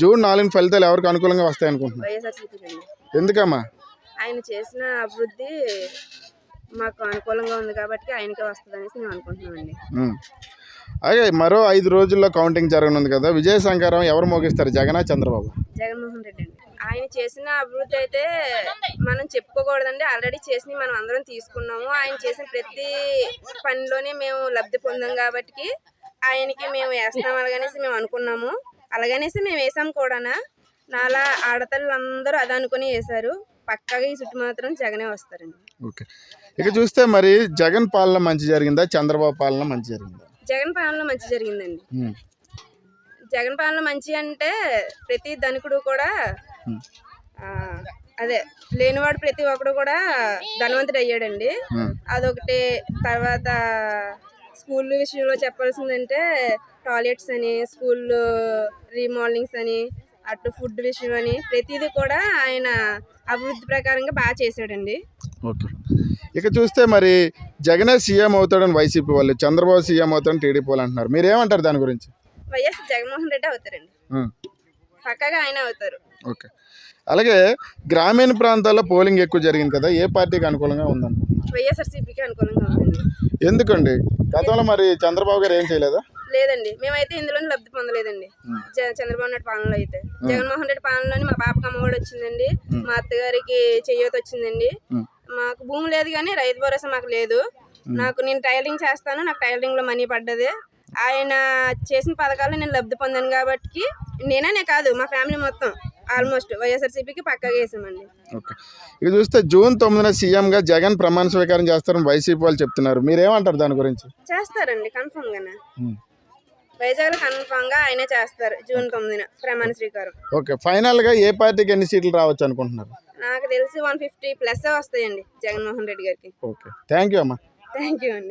June 4 ఫలితాలు ఎవరికి అనుకూలంగా వస్తాయి అనుకుంటున్నారు? వైఎస్ఆర్సీపీకి అండి. ఎందుకమ్మా? ఆయన చేసిన అభివృద్ధి మాకు అనుకూలంగా ఉంది కాబట్టి ఆయనకే వస్తుంది అనేసి మేము అనుకుంటున్నామండి. అలాగే మరో 5 రోజుల్లో కౌంటింగ్ జరగనుంది కదా, విజయ సంకారం ఎవరు మోగిస్తారు, జగనా చంద్రబాబు? జగన్మోహన్ రెడ్డి అండి. ఆయన చేసిన అభివృద్ధి అయితే మనం చెప్పుకోకూడదండి, ఆల్రెడీ చేసి మనం అందరం తీసుకున్నాము. ఆయన చేసిన ప్రతి పనిలోనే మేము లబ్ధి పొందాం కాబట్టి ఆయనకి మేము వేస్తాం అలాగనేసి మేము అనుకున్నాము. అలాగనేసి మేము వేసాం కూడా. నాలా ఆడతల్లు అందరూ అది అనుకుని వేశారు. పక్కగా ఈ చుట్టూ మాత్రం జగనే వస్తారండి. ఓకే, ఇక చూస్తే మరి జగన్ పాలన మంచి జరిగిందా, చంద్రబాబు పాలన మంచి జరిగిందా? జగన్ పాలన మంచి జరిగిందండి. జగన్ పాలన మంచి అంటే ప్రతి ధనికుడు కూడా అదే లేనివాడు ప్రతి ఒక్కడు కూడా ధనవంతుడు అయ్యాడండి. అదొకటి. తర్వాత స్కూల్ విషయంలో చెప్పాల్సిందంటే టాయిలెట్స్ అని, స్కూల్ రీమోడలింగ్స్ అని, అటు ఫుడ్ విషయం అని ప్రతిదీ కూడా ఆయన అభివృద్ధి ప్రకారంగా బాగా చేశాడండి. ఓకే, ఇక చూస్తే మరి జగనే సీఎం అవుతాడని వైసీపీ వాళ్ళు, చంద్రబాబు సీఎం అవుతాడని టీడీపీ వాళ్ళు అంటున్నారు. మీరు ఏమంటారు దాని గురించి? వైఎస్ జగన్మోహన్ రెడ్డి అవుతారండి, పక్కగా ఆయన అవుతారు. ఓకే, అలాగే గ్రామీణ ప్రాంతాల్లో పోలింగ్ ఎక్కువ జరిగింది కదా, ఏ పార్టీకి అనుకూలంగా ఉందండి? వైఎస్ఆర్సీపీకి అనుకూలంగా ఉందండి. ఎందుకండి? గతంలో మరి చంద్రబాబు గారు ఏం చేయలేదా? లేదండి, మేమైతే ఇందులోనే లబ్ధి పొందలేదండి. చంద్రబాబు నాయుడు పాలనలో అయితే. జగన్మోహన్ రెడ్డి పాలనలోని మా పాపకి అమ్మఒడి వచ్చిందండి, మా అత్తగారికి చెయ్యొత వచ్చిందండి. మాకు భూమి లేదు కానీ రైతు భరోసా మాకు లేదు. నేను టైలరింగ్ చేస్తాను, నాకు టైలరింగ్ లో మనీ పడ్డది. ఆయన చేసిన పథకాలు నేను లబ్ధి పొందాను కాబట్టి నేనే కాదు మా ఫ్యామిలీ మొత్తం ఆల్మోస్ట్ వైఎస్ఆర్సీపీకి పక్కాగా వేసామండి. ఓకే, ఇది చూస్తే జూన్ 9 సీఎంగా జగన్ ప్రమాణ స్వీకారం చేస్తారని వైసీపీ వాళ్ళు చెప్తున్నారు. మీరేమంటారు దాని గురించి? చేస్తారండి, కన్ఫర్మ్ గానే. వైజాగ్ లో కన్ఫర్మ్ గా ఆయనే చేస్తారు జూన్ 9 ప్రమాణ స్వీకారం. ఓకే, ఫైనల్ గా ఏ పార్టీకి ఎన్ని సీట్లు రావచ్చు అనుకుంటున్నారు? నాకు తెలిసి 150+ వస్తాయండి జగన్మోహన్ రెడ్డి గారికి. ఓకే, థ్యాంక్ యూ అమ్మా. థ్యాంక్ యూ అండి.